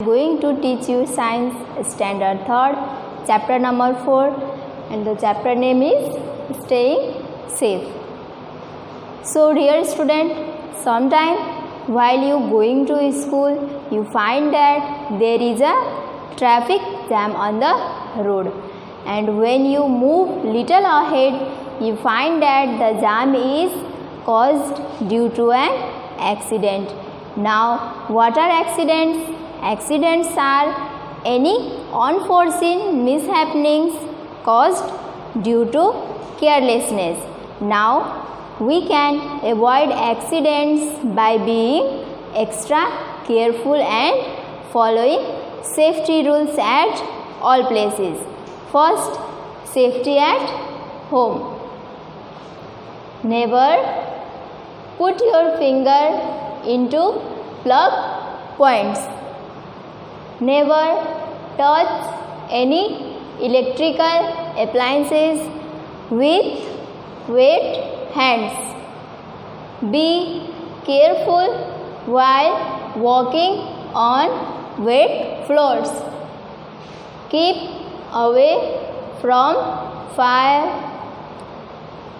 going to teach you Science Standard 3rd, chapter number 4, and the chapter name is Staying Safe. So dear student, sometime while you going to school, you find that there is a traffic jam on the road, and when you move little ahead, you find that the jam is caused due to an accident. Now, what are accidents? Accidents are any unforeseen mishappenings caused due to carelessness. Now, we can avoid accidents by being extra careful and following safety rules at all places. First, safety at home. Never put your finger into plug points. Never touch any electrical appliances with wet hands. Be careful while walking on wet floors. Keep away from fire.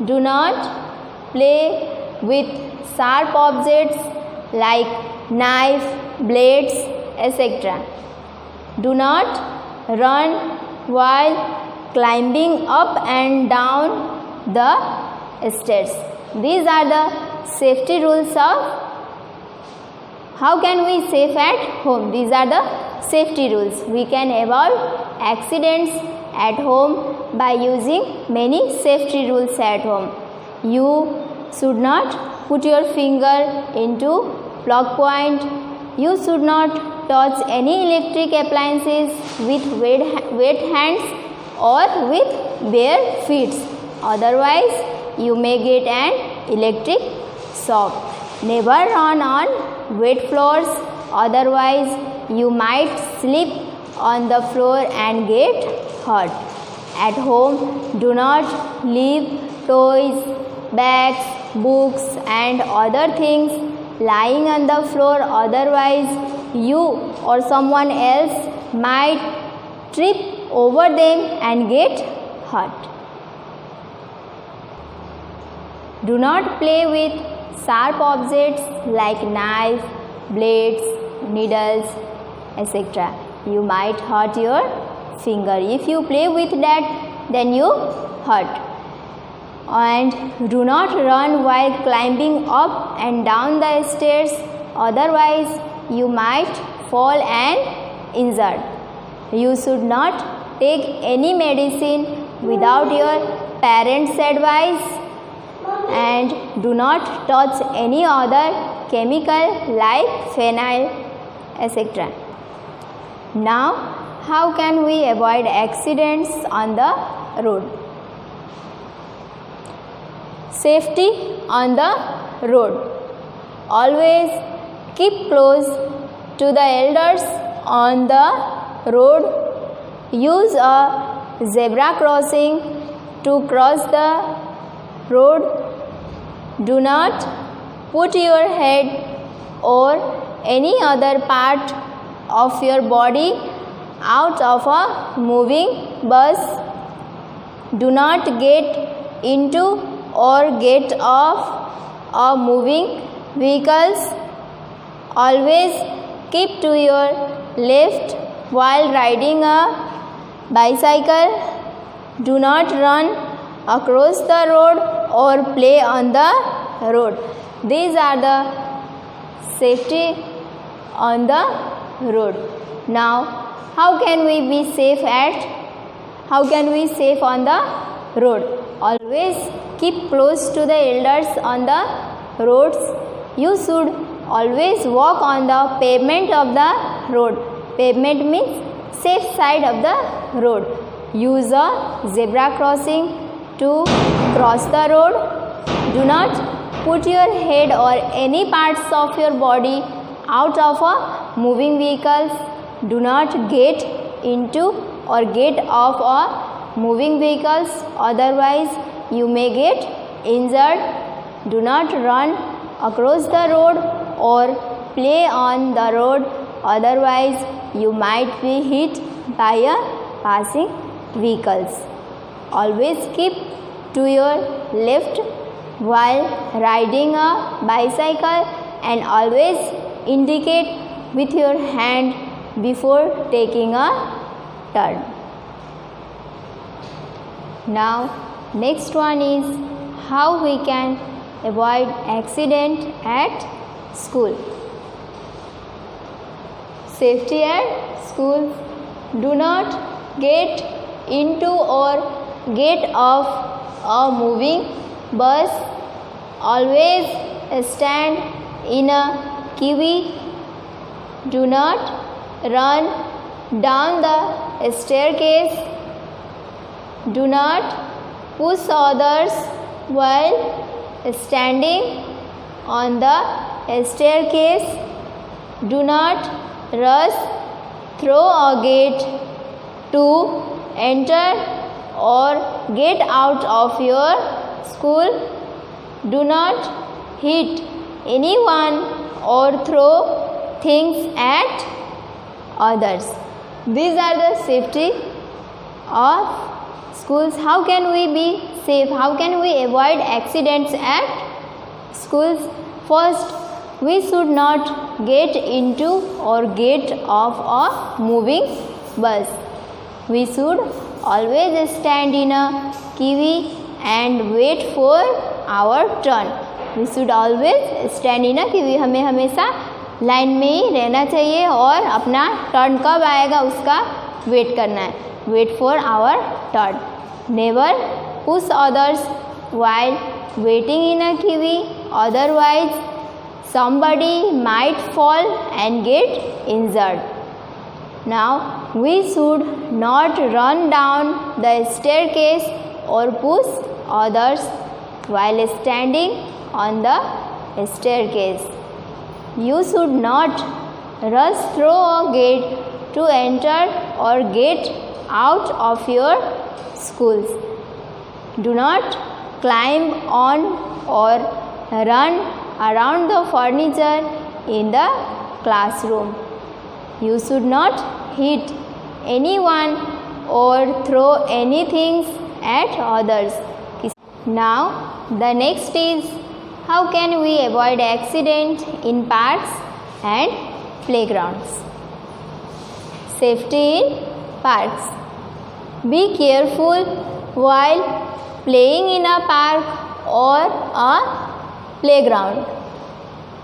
Do not play with sharp objects like knife, blades, etc. Do not run while climbing up and down the stairs. These are the safety rules of how can we safe at home. These are the safety rules. We can avoid accidents at home by using many safety rules at home. You should not put your finger into plug point. You should not touch any electric appliances with wet hands or with bare feet. Otherwise, you may get an electric shock. Never run on wet floors. Otherwise, you might slip on the floor and get hurt. At home, do not leave toys, bags, books and other things lying on the floor. Otherwise, you or someone else might trip over them and get hurt. Do not play with sharp objects like knife, blades, needles, etc. You might hurt your finger. If you play with that, then you hurt. And do not run while climbing up and down the stairs. Otherwise, you might fall and injured. You should not take any medicine without your parents' advice. And do not touch any other chemical like phenyl, etc. Now, how can we avoid accidents on the road? Safety on the road. Always keep close to the elders on the road. Use a zebra crossing to cross the road. Do not put your head or any other part of your body out of a moving bus. Do not get into or get off a moving vehicles. Always keep to your left while riding a bicycle. Do not run across the road or play on the road. These are the safety on the road. Now, how can we be safe on the road? Always keep close to the elders on the roads. You should always walk on the pavement of the road. Pavement means safe side of the road. Use a zebra crossing to cross the road. Do not put your head or any parts of your body out of a moving vehicles. Do not get into or get off a moving vehicles. Otherwise, you may get injured. Do not run across the road or play on the road otherwise you might be hit by a passing vehicles. Always keep to your left while riding a bicycle and always indicate with your hand before taking a turn. Now next one is how we can avoid accident at school. Safety at school. Do not get into or get off a moving bus. Always stand in a queue. Do not run down the staircase. Do not push others while standing on the staircase. Do not rush through a gate to enter or get out of your school. Do not hit anyone or throw things at others. These are the safety of schools. How can we be safe? How can we avoid accidents at schools? First, we should not get into or get off a moving bus. We should always stand in a queue and wait for our turn. We should always stand in a queue. हमें हमेशा line में ही रहना चाहिए और अपना turn कब आएगा उसका वेट करना है. Wait for our turn. Never push others while waiting in a queue, otherwise somebody might fall and get injured. Now we should not run down the staircase or push others while standing on the staircase. You should not rush through a gate to enter or get out of your schools. Do not climb on or run around the furniture in the classroom. You should not hit anyone or throw anything at others. Now the next is how can we avoid accident in parks and playgrounds. Safety in parks. Be careful while playing in a park or a playground.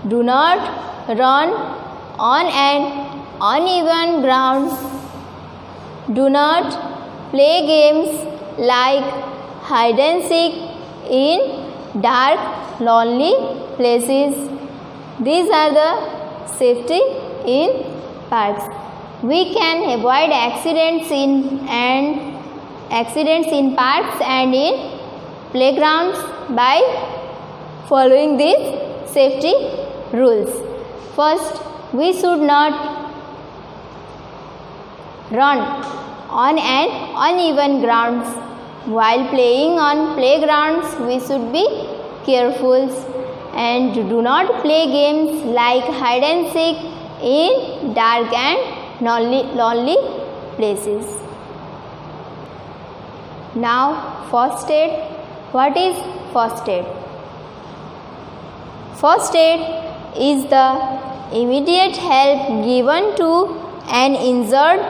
Do not run on an uneven ground. Do not play games like hide and seek in dark, lonely places. These are the safety in parks. We can avoid accidents in parks and in playgrounds by following these safety rules. First, we should not run on an uneven grounds. While playing on playgrounds, we should be careful and do not play games like hide and seek in dark and lonely places. Now first aid. What is first aid? First aid is the immediate help given to an injured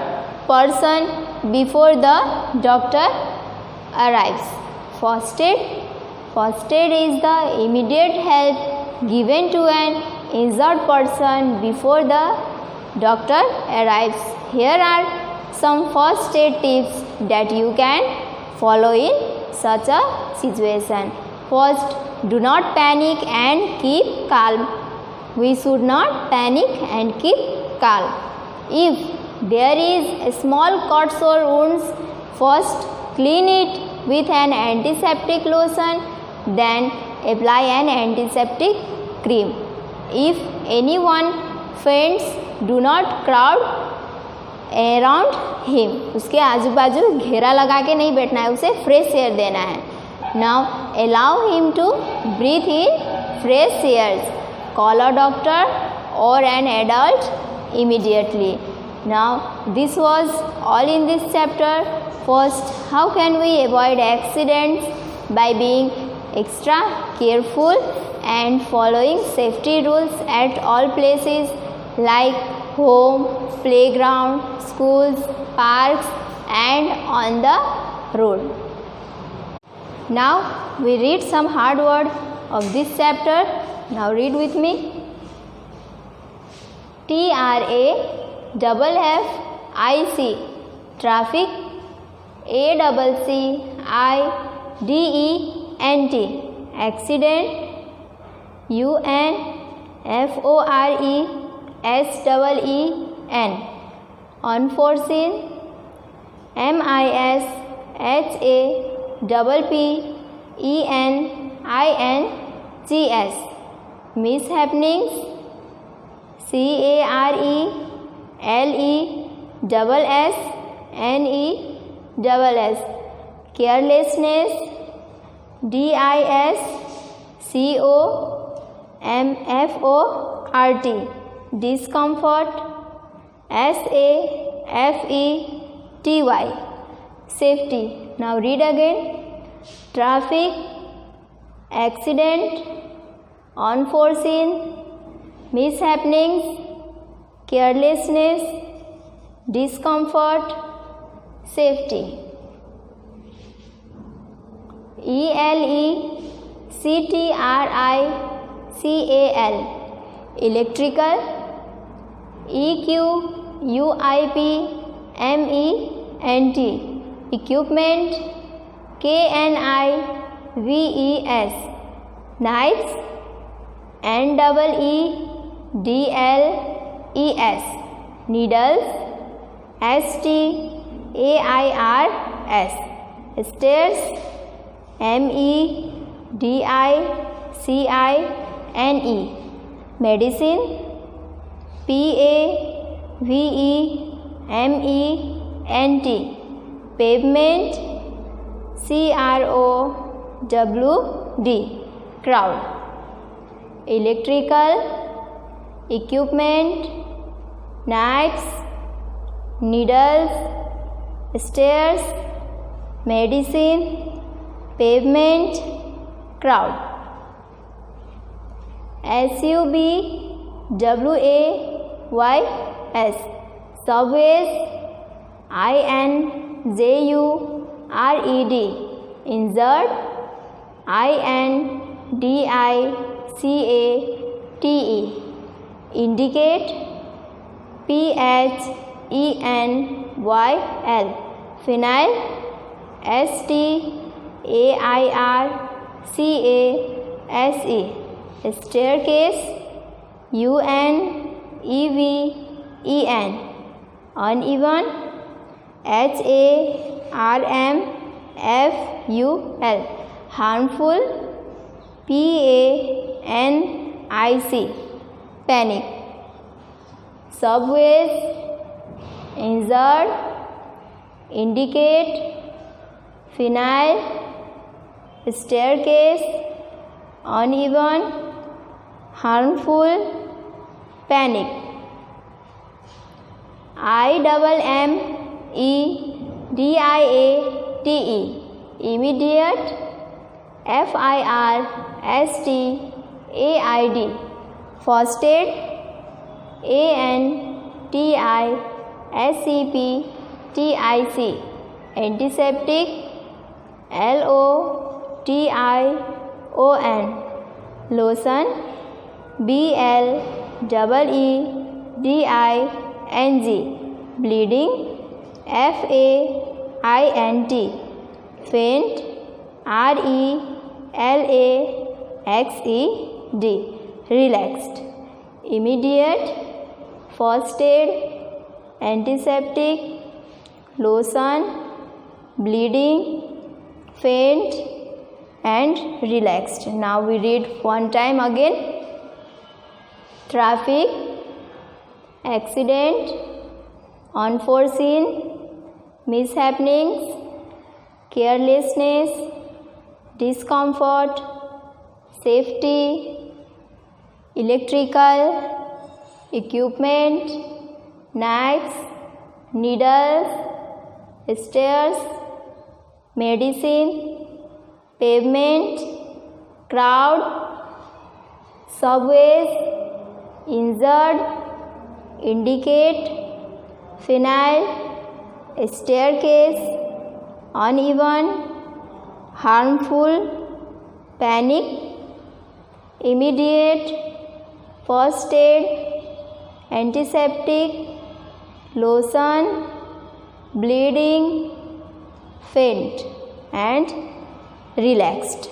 person before the doctor arrives. First aid is the immediate help given to an injured person before the doctor arrives. Here are some first aid tips that you can follow in such a situation. First, do not panic and keep calm. We should not panic and keep calm. If there is a small cuts or wounds, first clean it with an antiseptic lotion, then apply an antiseptic cream. If anyone faints, do not crowd around him. उसके आजू बाजू घेरा लगा के नहीं बैठना है, उसे फ्रेश एयर देना है. Now allow him to breathe in fresh airs. Call a doctor or an adult immediately. Now this was all in this chapter. First, how can we avoid accidents? By being extra careful and following safety rules at all places like home, playground, schools, parks and on the road. Now we read some hard word of this chapter. Now read with me. TRAFFIC, traffic. ACCIDENT, accident. UNFORESEEN, unforeseen. MISHAPPENINGS, mishappenings. CARELESSNESS, carelessness. DISCOMFORT, discomfort. SAFETY, safety. Now read again. Traffic, accident, unforeseen, mishappenings, carelessness, discomfort, safety. ELECTRICAL, electrical. EQUIPMENT, equipment. KNIVES, knives. NEEDLES, needles. STAIRS, stairs. MEDICINE, medicine. PAVEMENT, pavement. CROWD, crowd. Electrical, equipment, knives, needles, stairs, medicine, pavement, crowd. SUBWAYS, subways. INJURED, injured. INDICATE, indicate. PHENYL, phenyl. STAIRCASE, staircase. UNEVEN, uneven. HARMFUL, harmful. PANIC, panic. Subways, injured, indicate, phenyl, staircase, uneven, harmful, panic. IMMEDIATE, immediate. FIRSTAID, first aid. ANTISEPTIC, antiseptic. LOTION, lotion. BLEEDING, bleeding. FAINT, faint. RELAXED, relaxed. Immediate, first aid, antiseptic, lotion, bleeding, faint and relaxed. Now we read one time again. Traffic, accident, unforeseen, mishappenings, carelessness, discomfort, safety, electrical, equipment, knives, needles, stairs, medicine, pavement, crowd, subways, injured, indicate, phenyl, staircase, uneven, harmful, panic, immediate, first aid, antiseptic, lotion, bleeding, faint and relaxed.